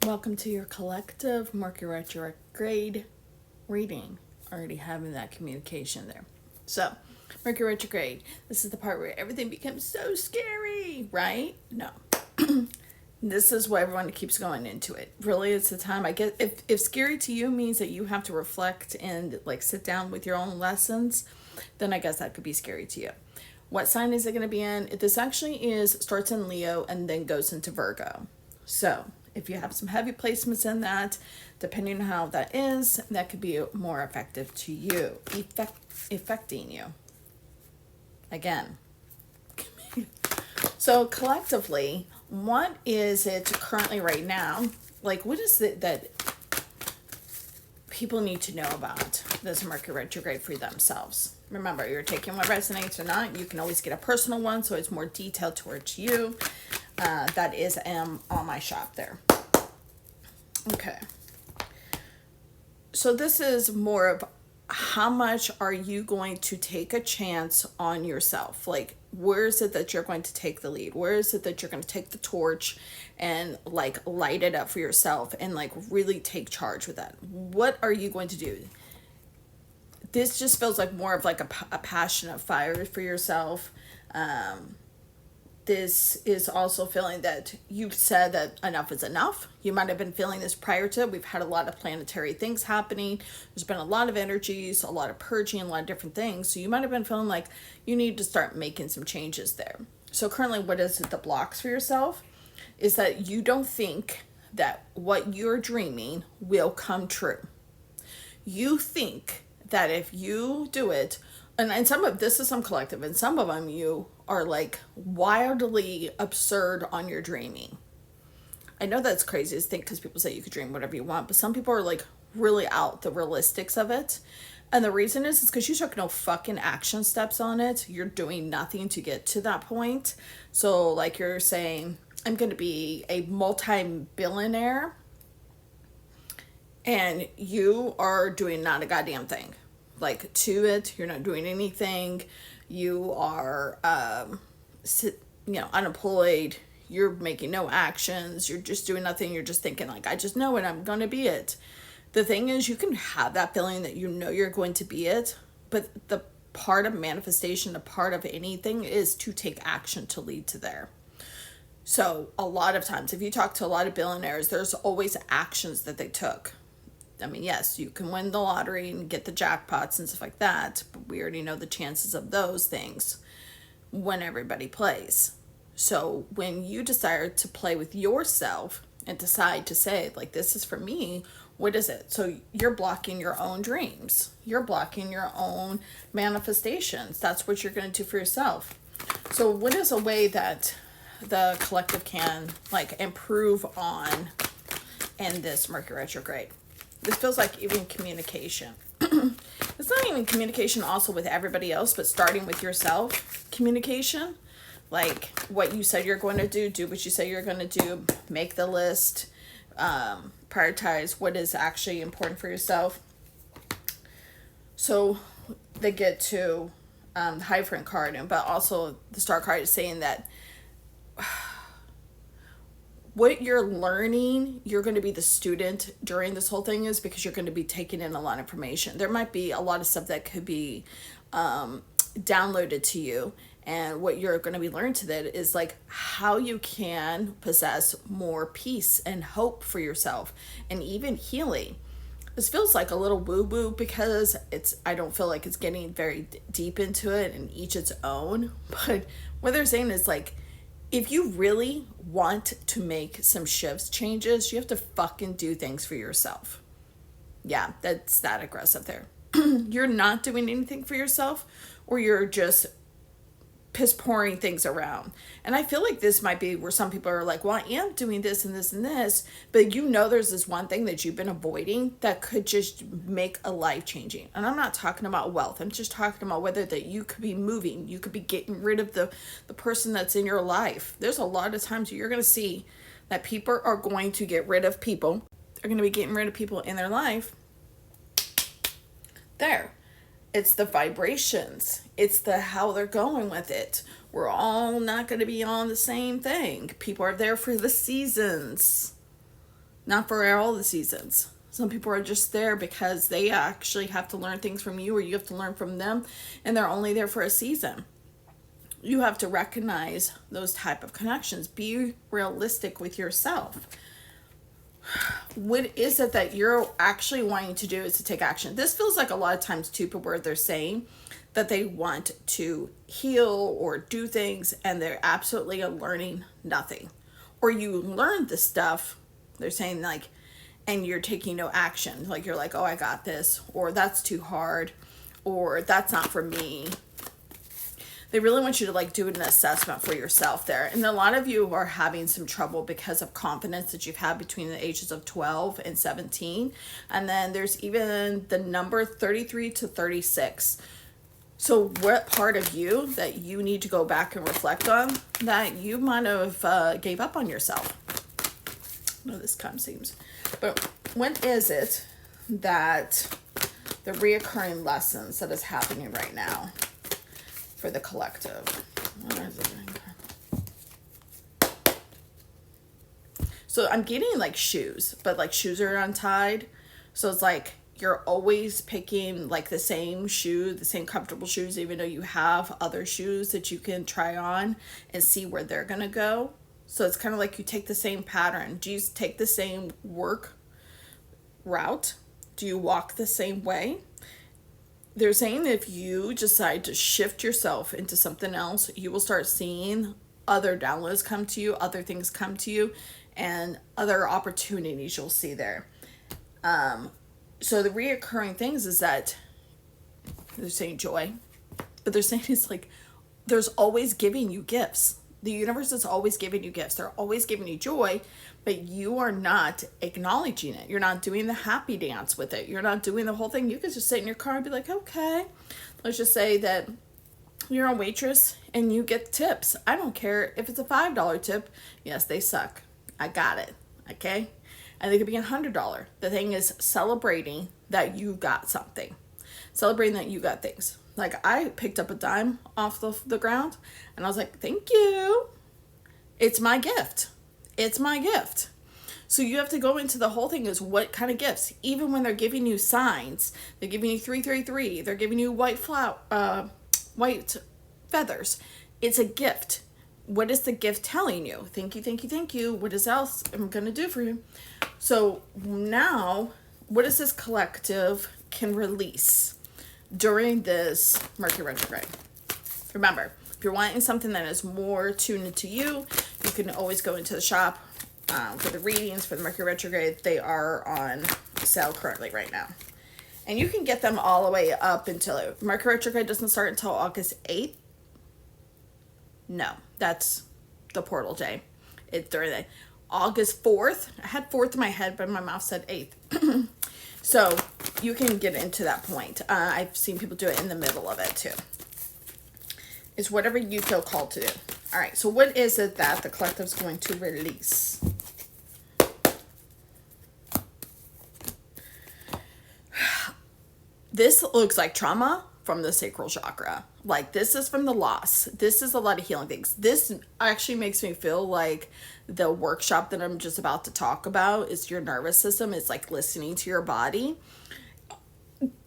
Welcome to your collective Mercury retrograde reading. Already having that communication there. So, Mercury retrograde. This is the part where everything becomes so scary, right? No. This is why everyone keeps going into it. Really, it's the time. I guess if scary to you means that you have to reflect and like sit down with your own lessons, then I guess that could be scary to you. What sign is it going to be in? This actually starts in Leo and then goes into Virgo. So if you have some heavy placements in that, depending on how that is, that could be more effective to you, affecting you. Again. So collectively, what is it currently right now? Like, what is it that people need to know about this Mercury retrograde for themselves? Remember, you're taking what resonates or not. You can always get a personal one, so it's more detailed towards you. That is on my shop there. Okay. So this is more of how much are you going to take a chance on yourself? Like, where is it that you're going to take the lead? Where is it that you're going to take the torch and like light it up for yourself and like really take charge with that? What are you going to do? This just feels like more of like a passion of fire for yourself. This is also feeling that you've said that enough is enough. You might have been feeling this prior to. We've had a lot of planetary things happening. There's been a lot of energies, a lot of purging, a lot of different things. So you might have been feeling like you need to start making some changes there. So currently, what is it that blocks for yourself is that you don't think that what you're dreaming will come true. You think that if you do it, and some of this is some collective, and some of them you are like wildly absurd on your dreaming. I know that's crazy to think because people say you could dream whatever you want, but some people are like really out the realistics of it. And the reason is because you took no fucking action steps on it. You're doing nothing to get to that point. So like you're saying, I'm going to be a multi-billionaire, and you are doing not a goddamn thing. Like to it, you're not doing anything. You are, unemployed. You're making no actions. You're just doing nothing. You're just thinking like, I just know it. I'm going to be it. The thing is, you can have that feeling that you know you're going to be it, but the part of manifestation, the part of anything is to take action to lead to there. So a lot of times, if you talk to a lot of billionaires, there's always actions that they took. I mean, yes, you can win the lottery and get the jackpots and stuff like that, but we already know the chances of those things when everybody plays. So when you decide to play with yourself and decide to say, like, this is for me, what is it? So you're blocking your own dreams. You're blocking your own manifestations. That's what you're going to do for yourself. So what is a way that the collective can, like, improve on in this Mercury retrograde? This feels like even communication. It's not even communication also with everybody else, but starting with yourself. Communication, like what you said you're going to do what you say you're going to do, make the list, prioritize what is actually important for yourself. So they get to the Hierophant card, but also the Star card is saying that what you're learning, you're going to be the student during this whole thing is because you're going to be taking in a lot of information. There might be a lot of stuff that could be downloaded to you. And what you're going to be learning to that is like how you can possess more peace and hope for yourself and even healing. This feels like a little woo-woo because I don't feel like it's getting very deep into it and each its own. But what they're saying is like, if you really want to make some shifts, changes, you have to fucking do things for yourself. Yeah, that's that aggressive there. You're not doing anything for yourself, or you're just piss pouring things around. And I feel like this might be where some people are like, well, I am doing this and this and this, but you know there's this one thing that you've been avoiding that could just make a life changing. And I'm not talking about wealth. I'm just talking about whether that you could be moving, you could be getting rid of the person that's in your life. There's a lot of times you're going to see that people are going to get rid of people. They're going to be getting rid of people in their life. There. It's the vibrations. It's the how they're going with it. We're all not going to be on the same thing. People are there for the seasons. not for all the seasons. Some people are just there because they actually have to learn things from you, or you have to learn from them, and they're only there for a season. You have to recognize those type of connections. Be realistic with yourself. What is it that you're actually wanting to do is to take action? This feels like a lot of times too, people where they're saying that they want to heal or do things, and they're absolutely learning nothing. Or you learn the stuff, they're saying like, and you're taking no action. Like you're like, oh, I got this, or that's too hard, or that's not for me. They really want you to like do an assessment for yourself there. And a lot of you are having some trouble because of confidence that you've had between the ages of 12 and 17. And then there's even the number 33 to 36. So what part of you that you need to go back and reflect on that you might have gave up on yourself? No, this kind of seems. But what is it that the reoccurring lessons that is happening right now for the collective? So I'm getting like shoes, but like shoes are untied. So it's like you're always picking like the same shoe, the same comfortable shoes, even though you have other shoes that you can try on and see where they're going to go. So it's kind of like you take the same pattern. Do you take the same work route? Do you walk the same way? They're saying that if you decide to shift yourself into something else, you will start seeing other downloads come to you, other things come to you, and other opportunities you'll see there. So the reoccurring things is that they're saying joy, but they're saying it's like there's always giving you gifts. The universe is always giving you gifts. They're always giving you joy, but you are not acknowledging it. You're not doing the happy dance with it. You're not doing the whole thing. You could just sit in your car and be like, okay, let's just say that you're a waitress and you get tips. I don't care if it's a $5 tip. Yes, they suck. I got it. Okay. And they could be $100. The thing is celebrating that you got something. Celebrating that you got things. Like I picked up a dime off the ground and I was like, thank you. It's my gift. It's my gift. So you have to go into the whole thing is what kind of gifts. Even when they're giving you signs, they're giving you 333. They're giving you white feathers. It's a gift. What is the gift telling you? Thank you, thank you, thank you. What is else I'm going to do for you? So now, what is this collective can release during this Mercury retrograde? Remember, if you're wanting something that is more tuned into you, you can always go into the shop for the readings for the Mercury retrograde. They are on sale currently right now. And you can get them all the way up until Mercury retrograde doesn't start until August 8th. No, that's the portal day. It's during the August 4th. I had 4th in my head, but my mouth said 8th. So you can get into that point. I've seen people do it in the middle of it too. It's whatever you feel called to do. All right, so what is it that the collective's going to release? This looks like trauma from the sacral chakra. Like this is from the loss. This is a lot of healing things. This actually makes me feel like the workshop that I'm just about to talk about is your nervous system. It's like listening to your body.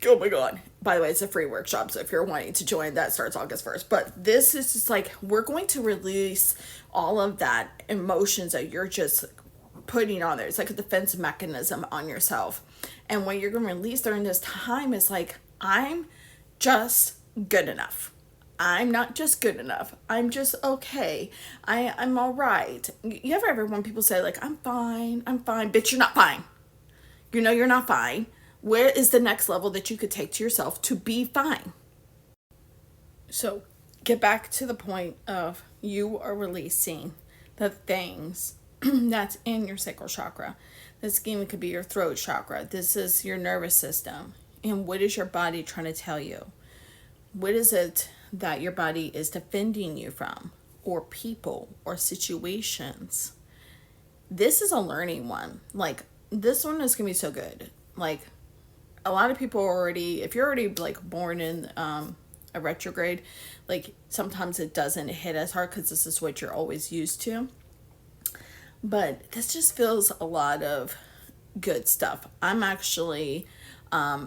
Oh my God. By the way, it's a free workshop. So if you're wanting to join, that starts August 1st. But this is just like, we're going to release all of that emotions that you're just putting on there. It's like a defense mechanism on yourself. And what you're going to release during this time is like, I'm just good enough. I'm not just good enough. I'm just okay. I'm all right. You ever when people say like, I'm fine. Bitch, you're not fine. You know you're not fine. Where is the next level that you could take to yourself to be fine? So get back to the point of you are releasing the things that's in your sacral chakra. This even could be your throat chakra. This is your nervous system. And what is your body trying to tell you? What is it that your body is defending you from? Or people or situations? This is a learning one. Like, this one is going to be so good. Like, a lot of people already, if you're already like born in a retrograde, like sometimes it doesn't hit as hard because this is what you're always used to. But this just feels a lot of good stuff. I'm actually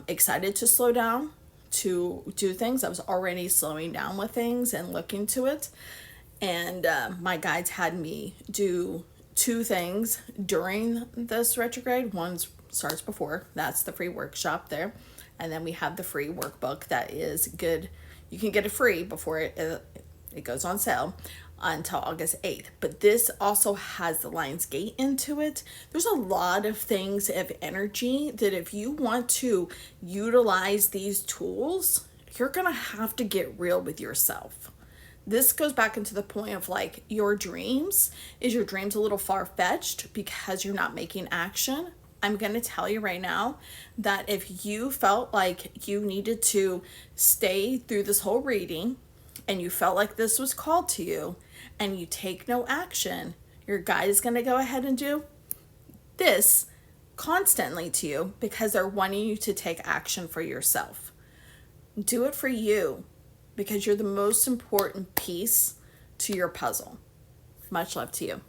excited to slow down, to do things. I was already slowing down with things and looking to it. And my guides had me do two things during this retrograde. One starts before, that's the free workshop there. And then we have the free workbook that is good. You can get it free before it goes on sale until August 8th. But this also has the Lion's Gate into it. There's a lot of things of energy that if you want to utilize these tools, you're going to have to get real with yourself. This goes back into the point of like your dreams. Is your dreams a little far-fetched because you're not making action? I'm going to tell you right now that if you felt like you needed to stay through this whole reading and you felt like this was called to you and you take no action, your guide is going to go ahead and do this constantly to you because they're wanting you to take action for yourself. Do it for you because you're the most important piece to your puzzle. Much love to you.